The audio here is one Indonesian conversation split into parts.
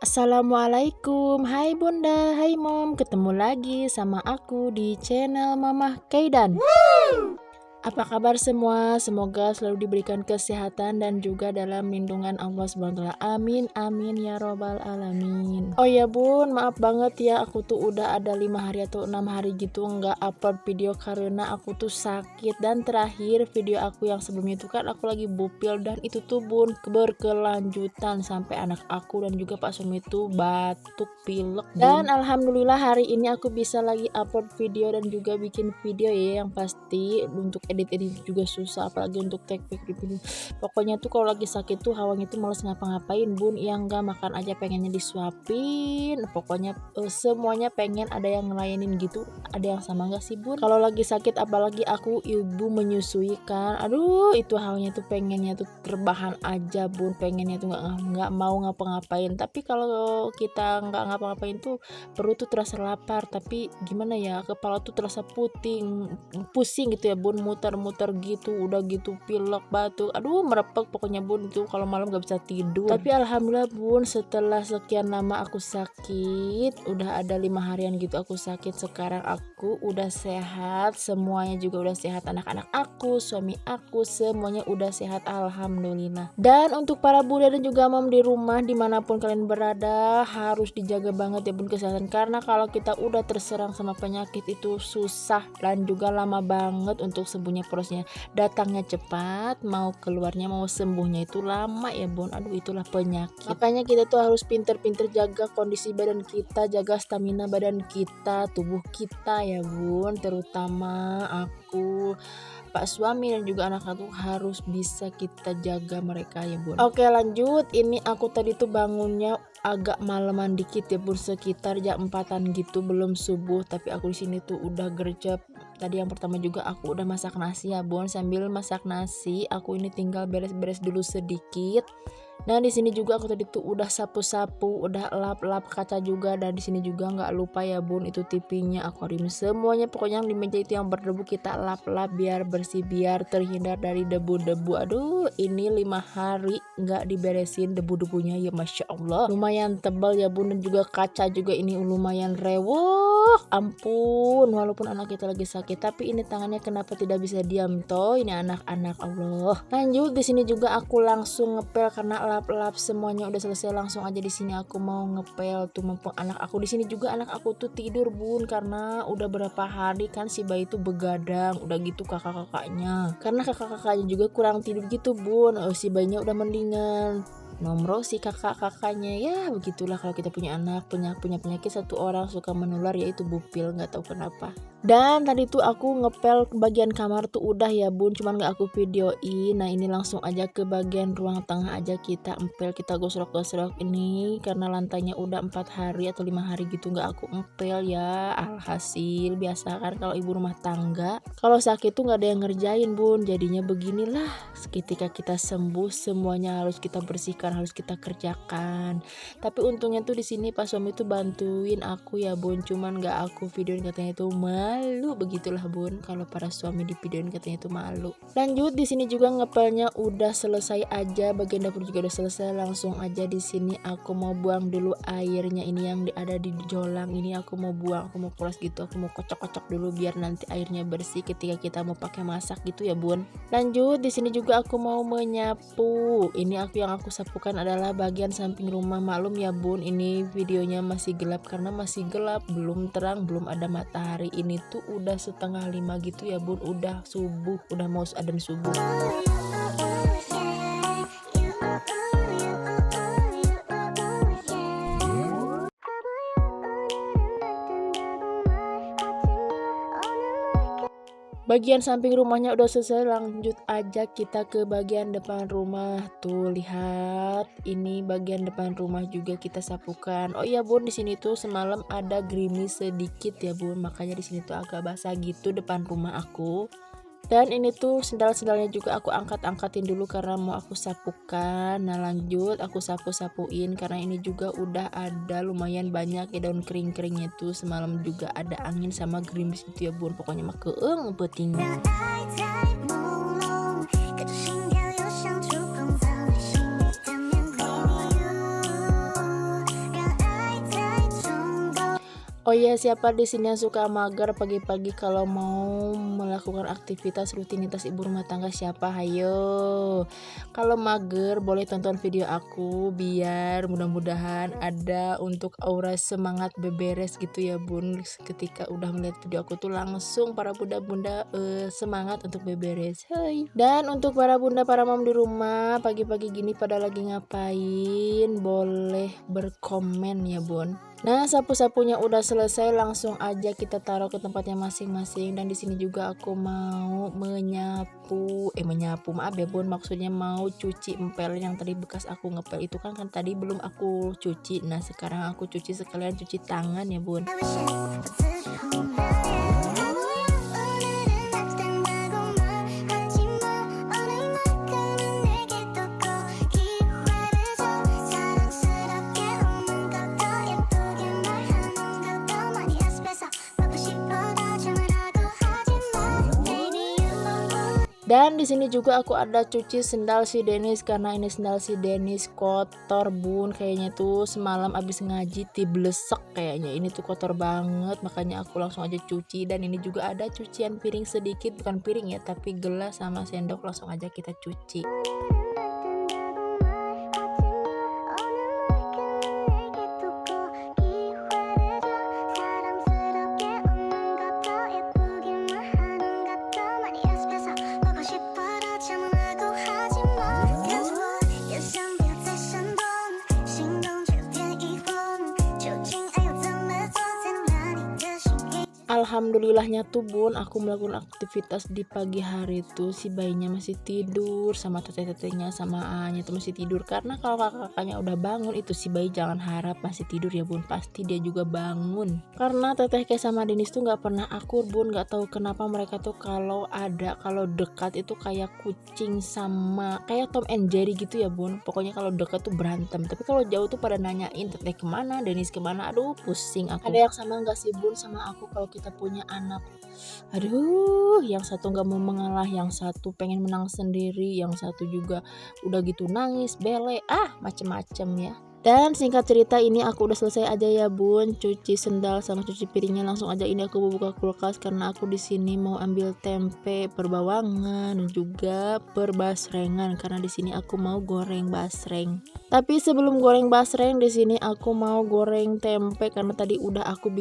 Assalamualaikum, hai bunda, hai mom, ketemu lagi sama aku di channel Mamah Kaidan. Apa kabar semua? Semoga selalu diberikan kesehatan dan juga dalam lindungan Allah SWT. Amin, amin ya robbal alamin. Oh ya bun, maaf banget ya, aku tuh udah ada 5 hari atau 6 hari gitu nggak upload video karena aku tuh sakit. Dan terakhir video aku yang sebelumnya itu kan aku lagi bupil, dan itu tuh bun berkelanjutan sampai anak aku dan juga pak suami itu batuk pilek bun. Dan alhamdulillah hari ini aku bisa lagi upload video dan juga bikin video ya, yang pasti untuk edit juga susah, apalagi untuk take video. Pokoknya tuh kalau lagi sakit tuh hawanya tuh males ngapa-ngapain bun, yang nggak makan aja pengennya disuapin, pokoknya semuanya pengen ada yang ngelayanin gitu. Ada yang sama nggak sih bun? Kalau lagi sakit apalagi aku ibu menyusui kan, aduh itu hawanya tuh pengennya tuh terbahan aja bun, pengennya tuh nggak mau ngapa-ngapain. Tapi kalau kita nggak ngapa-ngapain tuh perut tuh terasa lapar, tapi gimana ya, kepala tuh terasa pusing gitu ya bun, muter-muter gitu, udah gitu pilek, batuk, aduh merepek pokoknya bun, itu kalau malam gak bisa tidur. Tapi alhamdulillah bun, setelah sekian lama aku sakit, udah ada 5 harian gitu aku sakit, sekarang aku udah sehat, semuanya juga udah sehat, anak-anak aku, suami aku, semuanya udah sehat alhamdulillah. Dan untuk para bunda dan juga mom di rumah dimanapun kalian berada, harus dijaga banget ya bun kesehatan, karena kalau kita udah terserang sama penyakit itu susah dan juga lama banget untuk sembuhnya prosesnya. Datangnya cepat, mau keluarnya mau sembuhnya itu lama ya bun. Aduh itulah penyakit. Makanya kita tuh harus pinter-pinter jaga kondisi badan kita, jaga stamina badan kita, tubuh kita ya bun. Terutama aku, pak suami dan juga anak aku harus bisa kita jaga mereka ya bun. Oke lanjut, ini aku tadi tuh bangunnya agak maleman dikit ya bun, sekitar jam 4-an gitu, belum subuh, tapi aku di sini tuh udah gercep. Tadi yang pertama juga aku udah masak nasi ya bun. Sambil masak nasi aku ini tinggal beres-beres dulu sedikit. Nah di sini juga aku tadi tuh udah sapu-sapu, udah lap-lap kaca juga, dan di sini juga nggak lupa ya bun itu tipinya, akuarium, semuanya pokoknya yang di meja itu yang berdebu kita lap-lap biar bersih, biar terhindar dari debu-debu. Aduh ini 5 hari nggak diberesin debu-debunya ya, masya Allah lumayan tebal ya bun, dan juga kaca juga ini lumayan rewok, ampun. Walaupun anak kita lagi sakit, tapi ini tangannya kenapa tidak bisa diam toh, ini anak-anak Allah. Lanjut di sini juga aku langsung ngepel karena lap-lap semuanya udah selesai, langsung aja di sini aku mau ngepel tuh, mumpung anak aku di sini juga, anak aku tuh tidur bun, karena udah berapa hari kan si bayi tuh begadang, udah gitu kakak-kakaknya, karena kakak-kakaknya juga kurang tidur gitu bun. Si bayinya udah mendingan, nomor si kakak-kakaknya. Ya begitulah kalau kita punya anak, punya penyakit satu orang suka menular, yaitu bupil, nggak tahu kenapa. Dan tadi tuh aku ngepel ke bagian kamar tuh udah ya bun, cuman nggak aku videoin. Nah ini langsung aja ke bagian ruang tengah aja kita empel, kita gosok-gosok ini, karena lantainya udah 4 hari atau 5 hari gitu nggak aku empel ya. Alhasil biasa kan kalau ibu rumah tangga kalau sakit tuh nggak ada yang ngerjain bun, jadinya beginilah. Ketika kita sembuh semuanya harus kita bersihkan, harus kita kerjakan. Tapi untungnya tuh di sini pas suami tuh bantuin aku ya bun, cuman nggak aku videoin, katanya itu malu. Begitulah bun, kalau para suami di videoin katanya itu malu. Lanjut di sini juga ngepelnya udah selesai aja, bagian dapur juga udah selesai. Langsung aja di sini aku mau buang dulu airnya, ini yang ada di jolang ini aku mau buang, aku mau kuras gitu, aku mau kocok-kocok dulu biar nanti airnya bersih ketika kita mau pakai masak gitu ya bun. Lanjut di sini juga aku mau menyapu. Ini yang aku sapukan adalah bagian samping rumah. Maklum ya bun, ini videonya masih gelap karena masih gelap, belum terang, belum ada matahari. Ini tuh udah 4:30 gitu ya bun, udah subuh, udah mau adzan subuh. Bagian samping rumahnya udah selesai, lanjut aja kita ke bagian depan rumah. Tuh lihat, ini bagian depan rumah juga kita sapukan. Oh iya bun, di sini tuh semalam ada gerimis sedikit ya bun, makanya di sini tuh agak basah gitu depan rumah aku. Dan ini tuh sendal-sendalnya juga aku angkat-angkatin dulu karena mau aku sapukan. Nah lanjut aku sapu-sapuin karena ini juga udah ada lumayan banyak ya daun kering-keringnya tuh. Semalam juga ada angin sama gerimis gitu ya bun, pokoknya mah keeng petingnya. Oh iya, siapa di sini yang suka mager pagi-pagi kalau mau melakukan aktivitas rutinitas ibu rumah tangga, siapa? Hayo. Kalau mager boleh tonton video aku biar mudah-mudahan ada untuk aura semangat beberes gitu ya Bun. Ketika udah melihat video aku tuh langsung para bunda-bunda semangat untuk beberes. Hai. Dan untuk para bunda para mom di rumah pagi-pagi gini pada lagi ngapain? Boleh berkomen ya Bun. Nah, sapu-sapunya udah selesai, langsung aja kita taruh ke tempatnya masing-masing. Dan di sini juga aku mau menyapu, maaf ya Bun, maksudnya mau cuci empel yang tadi bekas aku ngepel itu kan tadi belum aku cuci. Nah, sekarang aku cuci sekalian cuci tangan ya Bun. Dan di sini juga aku ada cuci sendal si Denis karena ini sendal si Denis kotor Bun, kayaknya tuh semalam abis ngaji tiblesek kayaknya. Ini tuh kotor banget, makanya aku langsung aja cuci. Dan ini juga ada cucian piring sedikit, bukan piring ya, tapi gelas sama sendok langsung aja kita cuci. Alhamdulillahnya tuh Bun, aku melakukan aktivitas di pagi hari tuh si bayinya masih tidur, sama teteh-tetehnya sama Anya tuh masih tidur. Karena kalau kakak-kakaknya udah bangun itu si bayi jangan harap masih tidur ya Bun, pasti dia juga bangun. Karena teteh Kay sama Denis tuh nggak pernah akur Bun, nggak tahu kenapa mereka tuh kalau dekat itu kayak kucing sama kayak Tom and Jerry gitu ya Bun. Pokoknya kalau dekat tuh berantem, tapi kalau jauh tuh pada nanyain teteh kemana, Denis kemana. Aduh pusing aku. Ada yang sama nggak sih Bun sama aku kalau kita punya anak? Aduh, yang satu nggak mau mengalah, yang satu pengen menang sendiri, yang satu juga udah gitu nangis, bele, macem-macem ya. Dan singkat cerita ini aku udah selesai aja ya Bun, cuci sendal sama cuci piringnya. Langsung aja ini aku buka kulkas karena aku di sini mau ambil tempe perbawangan dan juga perbasrengan karena di sini aku mau goreng basreng. Tapi sebelum goreng basreng di sini aku mau goreng tempe karena tadi udah aku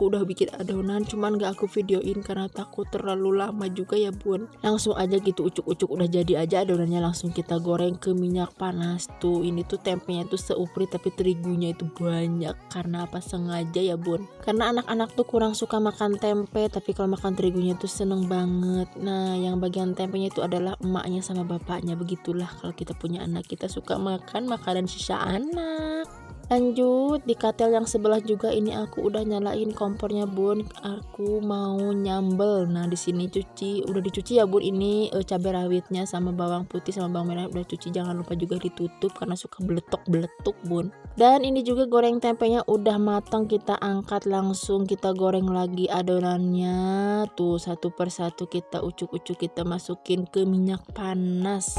udah bikin adonan, cuman gak aku videoin karena takut terlalu lama juga ya Bun. Langsung aja gitu ucuk-ucuk udah jadi aja adonannya, langsung kita goreng ke minyak panas tuh. Ini tuh tempenya tuh seuprit tapi terigunya itu banyak. Karena apa? Sengaja ya Bun, karena anak-anak tuh kurang suka makan tempe, tapi kalau makan terigunya tuh seneng banget. Nah, yang bagian tempenya itu adalah emaknya sama bapaknya. Begitulah kalau kita punya anak, kita suka makan makanan sisa anak. Lanjut di katel yang sebelah juga ini aku udah nyalain kompornya Bun. Aku mau nyambel. Nah, di sini udah dicuci ya Bun. Ini cabai rawitnya sama bawang putih sama bawang merah udah cuci. Jangan lupa juga ditutup karena suka beletok-beletuk Bun. Dan ini juga goreng tempenya udah matang, kita angkat langsung kita goreng lagi adonannya. Tuh satu persatu kita ucuk-ucuk kita masukin ke minyak panas.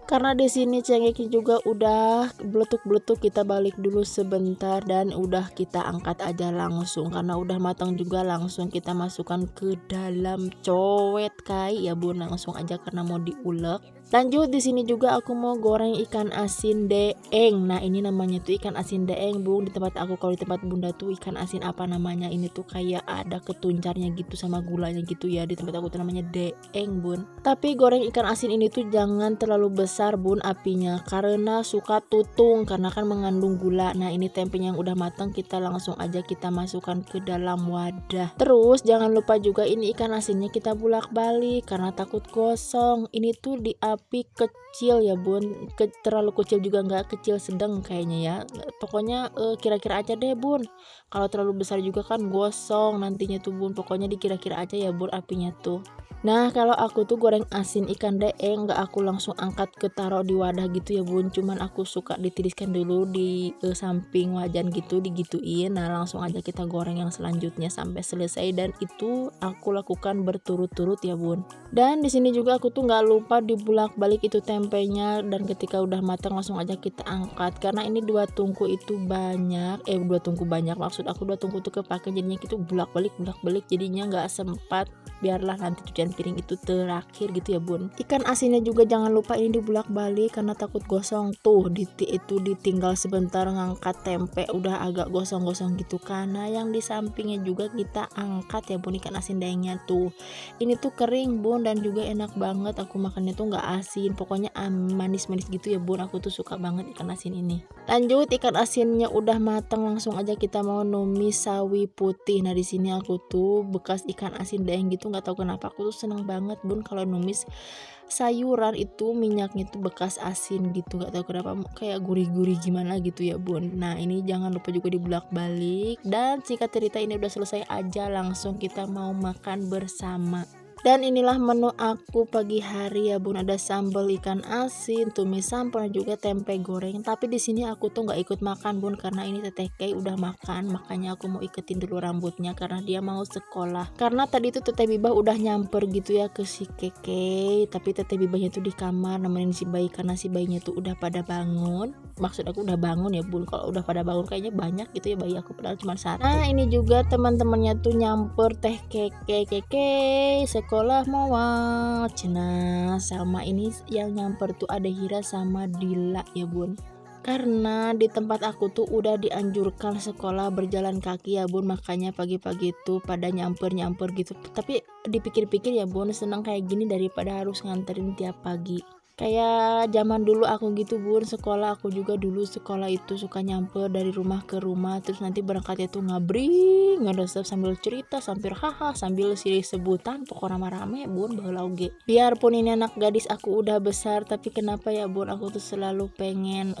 Karena di sini cengeknya juga udah beletuk-beletuk, kita balik dulu sebentar dan udah kita angkat aja langsung karena udah matang juga. Langsung kita masukkan ke dalam cowet kai ya Bun, langsung aja karena mau diulek. Lanjut di sini juga aku mau goreng ikan asin deeng. Nah, ini namanya tuh ikan asin deeng Bun. Di tempat aku, kalau di tempat Bunda tuh ikan asin apa namanya? Ini tuh kayak ada ketuncarnya gitu sama gulanya gitu ya. Di tempat aku tuh namanya deeng Bun. Tapi goreng ikan asin ini tuh jangan terlalu besar Bun apinya karena suka tutung karena kan mengandung gula. Nah, ini tempenya yang udah matang kita langsung aja kita masukkan ke dalam wadah. Terus jangan lupa juga ini ikan asinnya kita bolak-balik karena takut gosong. Ini tuh di api kecil ya Bun, terlalu kecil juga nggak, kecil sedang kayaknya ya. Pokoknya kira-kira aja deh Bun. Kalau terlalu besar juga kan gosong nantinya tuh Bun. Pokoknya dikira-kira aja ya Bun apinya tuh. Nah, kalau aku tuh goreng asin ikan deeng nggak aku langsung angkat ke aku taruh di wadah gitu ya bun, cuman aku suka ditiriskan dulu di samping wajan gitu, digituin. Nah langsung aja kita goreng yang selanjutnya sampai selesai, dan itu aku lakukan berturut-turut ya bun. Dan di sini juga aku tuh nggak lupa dibulak-balik itu tempenya, dan ketika udah matang langsung aja kita angkat karena ini 2 tungku itu banyak, 2 tungku banyak, maksud aku 2 tungku tuh kepake, jadinya gitu bulak-balik jadinya nggak sempat, biarlah nanti cucian piring itu terakhir gitu ya bun. Ikan asinnya juga jangan lupa ini dibulak-balik karena takut gosong tuh, itu ditinggal sebentar ngangkat tempe udah agak gosong-gosong gitu, karena yang di sampingnya juga kita angkat ya bun ikan asin daengnya tuh. Ini tuh kering bun dan juga enak banget, aku makannya tuh nggak asin, pokoknya manis-manis gitu ya bun, aku tuh suka banget ikan asin ini. Lanjut, ikan asinnya udah matang langsung aja kita mau numis sawi putih. Nah di sini aku tuh bekas ikan asin daeng gitu, nggak tahu kenapa aku tuh seneng banget bun kalau numis sayuran itu minyaknya tuh bekas asin gitu, nggak tahu kenapa kayak gurih-gurih gimana gitu ya bun. Nah ini jangan lupa juga dibulak balik, dan singkat cerita ini udah selesai aja, langsung kita mau makan bersama. Dan inilah menu aku pagi hari ya bun, ada sambal ikan asin, tumis sampel, dan juga tempe goreng. Tapi di sini aku tuh nggak ikut makan bun karena ini teteh Kay udah makan, makanya aku mau iketin dulu rambutnya karena dia mau sekolah. Karena tadi tuh teteh Bibah udah nyamper gitu ya ke si Keke, tapi teteh Bibahnya tuh di kamar nemenin si bayi karena si bayinya tuh udah pada bangun. Maksud aku udah bangun ya bun, kalau udah pada bangun kayaknya banyak gitu ya bayi aku, padahal cuma 1. Nah ini juga teman-temannya tuh nyamper teh Keke sekolah mau cina, sama ini yang nyamper tuh ada Hira sama Dila ya bun. Karena di tempat aku tuh udah dianjurkan sekolah berjalan kaki ya bun, makanya pagi-pagi tuh pada nyamper gitu. Tapi dipikir-pikir ya bun, senang kayak gini daripada harus nganterin tiap pagi. Kayak zaman dulu aku gitu bun, sekolah aku juga dulu sekolah itu suka nyamper dari rumah ke rumah, terus nanti berangkatnya tuh ngabring ngeresep sambil cerita sambil haha sambil silih sebutan, pokoknya rame-rame bun baheula oge. Biarpun ini anak gadis aku udah besar, tapi kenapa ya bun aku tuh selalu pengen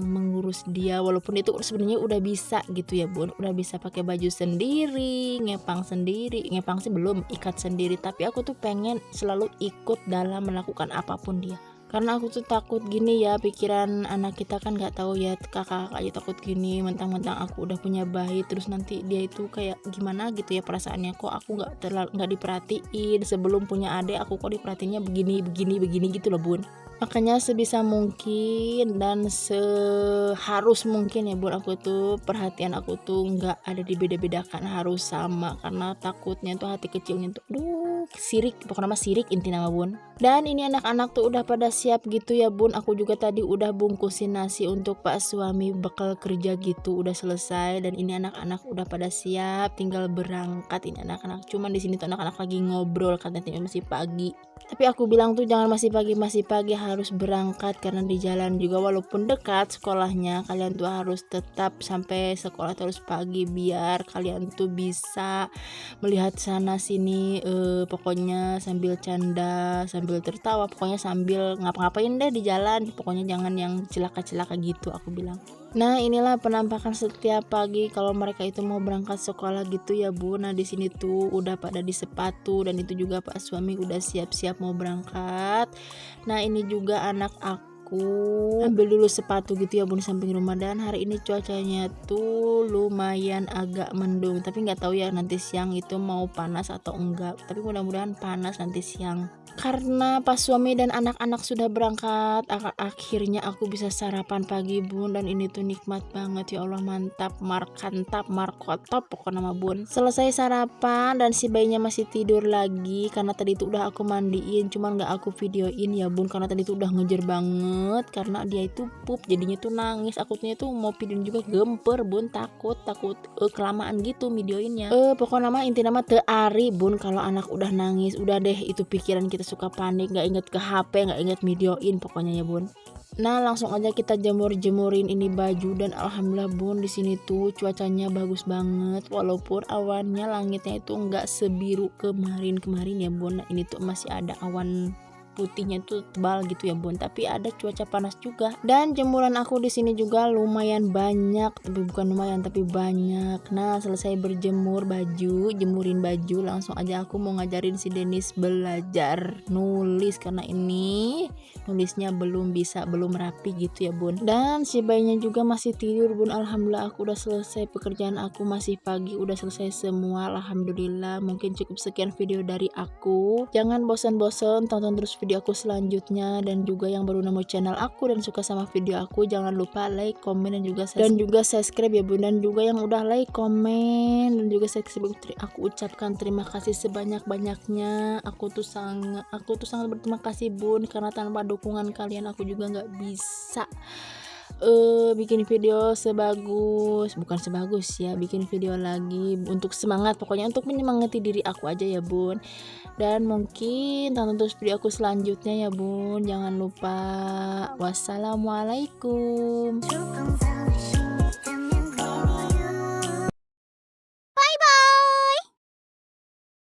mengurus dia, walaupun itu sebenarnya udah bisa gitu ya bun, udah bisa pakai baju sendiri, ngepang sih belum, ikat sendiri, tapi aku tuh pengen selalu ikut dalam melakukan apapun dia. Karena aku tuh takut gini ya, pikiran anak kita kan nggak tahu ya, kakak aja takut gini, mentang-mentang aku udah punya bayi terus nanti dia itu kayak gimana gitu ya perasaannya, kok aku nggak diperhatiin, sebelum punya adik aku kok diperhatiinnya begini gitu loh bun. Makanya sebisa mungkin dan seharus mungkin ya bun, aku tuh perhatian aku tuh nggak ada dibeda-bedakan, harus sama, karena takutnya tuh hati kecilnya tuh sirik, pokoknya sirik inti nama bun. Dan ini anak-anak tuh udah pada siap gitu ya bun, aku juga tadi udah bungkusin nasi untuk pak suami bekal kerja gitu, udah selesai. Dan ini anak-anak udah pada siap tinggal berangkat. Ini anak-anak, cuman di sini tuh anak-anak lagi ngobrol katanya masih pagi, tapi aku bilang tuh jangan masih pagi harus berangkat, karena di jalan juga walaupun dekat sekolahnya, kalian tuh harus tetap sampai sekolah terus pagi biar kalian tuh bisa melihat sana sini, pokoknya sambil canda sambil tertawa, pokoknya sambil ngapa-ngapain deh di jalan, pokoknya jangan yang celaka-celaka gitu aku bilang. Nah inilah penampakan setiap pagi kalau mereka itu mau berangkat sekolah gitu ya bu. Nah di sini tuh udah pada di sepatu, dan itu juga pak suami udah siap-siap mau berangkat. Nah ini juga anak aku ambil dulu sepatu gitu ya bu di samping rumah. Dan hari ini cuacanya tuh lumayan agak mendung, tapi nggak tahu ya nanti siang itu mau panas atau enggak, tapi mudah-mudahan panas nanti siang. Karena pas suami dan anak-anak sudah berangkat, akhirnya aku bisa sarapan pagi bun, dan ini tuh nikmat banget ya Allah, mantap, markantap, markotop pokoknya nama bun. Selesai sarapan dan si bayinya masih tidur lagi, karena tadi itu udah aku mandiin, cuman gak aku videoin ya bun, karena tadi itu udah ngejer banget, karena dia itu pup jadinya tuh nangis, akunya tuh mau videoin juga gemper bun, takut kelamaan gitu videoinnya. Pokoknya nama inti nama teari bun, kalau anak udah nangis udah deh itu pikiran kita suka panik, nggak inget ke HP, nggak inget videoin pokoknya ya bun. Nah langsung aja kita jemurin ini baju, dan alhamdulillah bun di sini tuh cuacanya bagus banget, walaupun awannya langitnya itu nggak sebiru kemarin ya bun. Nah, ini tuh masih ada awan putihnya itu tebal gitu ya bun, tapi ada cuaca panas juga. Dan jemuran aku di sini juga lumayan banyak, tapi bukan lumayan tapi banyak. Nah selesai berjemur baju, jemurin baju, langsung aja aku mau ngajarin si Denis belajar nulis, karena ini nulisnya belum rapi gitu ya bun. Dan si bayinya juga masih tidur bun. Alhamdulillah aku udah selesai pekerjaan aku, masih pagi udah selesai semua, alhamdulillah. Mungkin cukup sekian video dari aku. Jangan bosan-bosan, tonton terus video aku selanjutnya. Dan juga yang baru nemu channel aku dan suka sama video aku, jangan lupa like, komen, dan juga subscribe ya bun. Dan juga yang udah like, komen, dan juga subscribe, aku ucapkan terima kasih sebanyak-banyaknya. Aku tuh sangat berterima kasih bun, karena tanpa dukungan kalian aku juga nggak bisa bikin video bikin video lagi untuk semangat, pokoknya untuk menyemangati diri aku aja ya bun. Dan mungkin tonton terus video aku selanjutnya ya bun, jangan lupa. Wassalamualaikum.